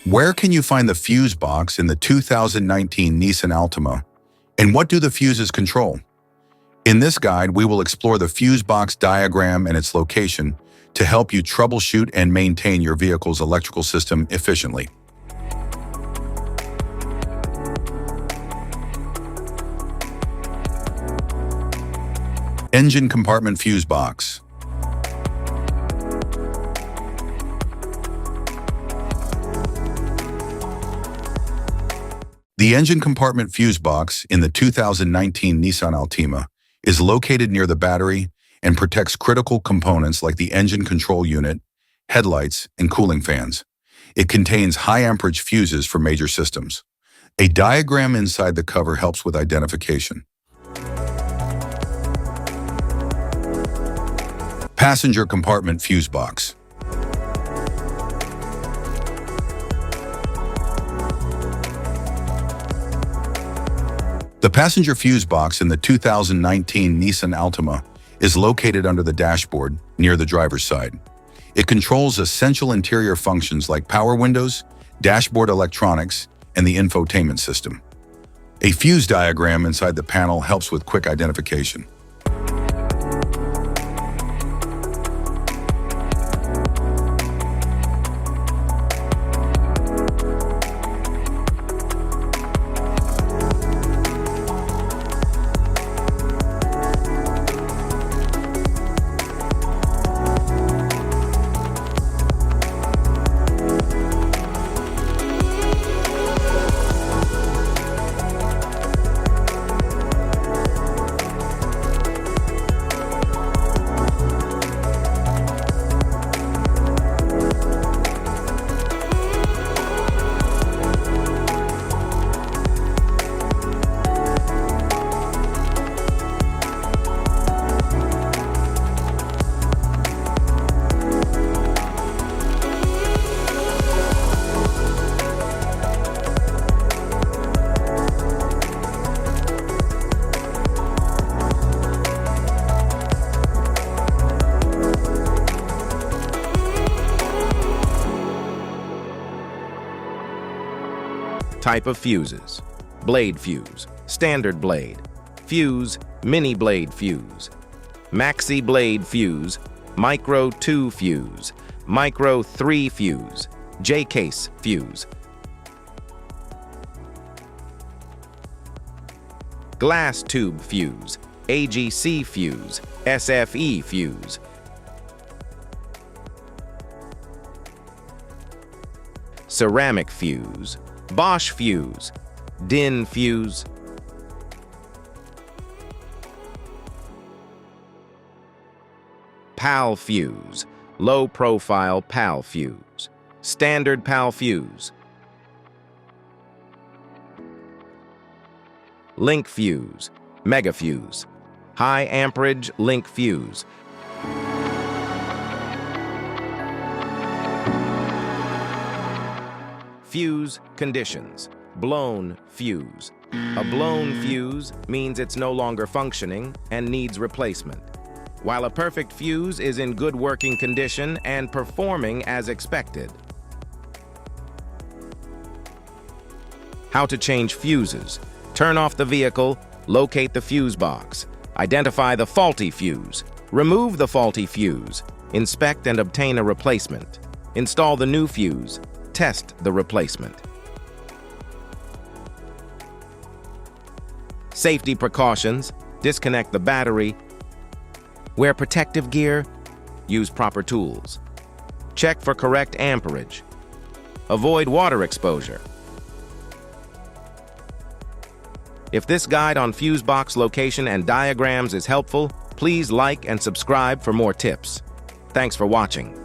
Where can you find the fuse box in the 2019 Nissan Altima? And what do the fuses control? In this guide, we will explore the fuse box diagram and its location to help you troubleshoot and maintain your vehicle's electrical system efficiently. Engine compartment fuse box. The engine compartment fuse box in the 2019 Nissan Altima is located near the battery and protects critical components like the engine control unit, headlights, and cooling fans. It contains high amperage fuses for major systems. A diagram inside the cover helps with identification. Passenger compartment fuse box. The passenger fuse box in the 2019 Nissan Altima is located under the dashboard near the driver's side. It controls essential interior functions like power windows, dashboard electronics, and the infotainment system. A fuse diagram inside the panel helps with quick identification. Type of fuses: blade fuse, standard blade, fuse, mini blade fuse, maxi blade fuse, micro 2 fuse, micro 3 fuse, J-case fuse, glass tube fuse, AGC fuse, SFE fuse, ceramic fuse, Bosch fuse, DIN fuse, PAL fuse, low profile PAL fuse, standard PAL fuse, link fuse, mega fuse, high amperage link fuse, fuse conditions: blown fuse. A blown fuse means it's no longer functioning and needs replacement, while a perfect fuse is in good working condition and performing as expected. How to change fuses: turn off the vehicle, locate the fuse box, identify the faulty fuse, remove the faulty fuse, inspect and obtain a replacement, install the new fuse, test the replacement. Safety precautions: disconnect the battery, wear protective gear, use proper tools, check for correct amperage, avoid water exposure. If this guide on fuse box location and diagrams is helpful, please like and subscribe for more tips. Thanks for watching.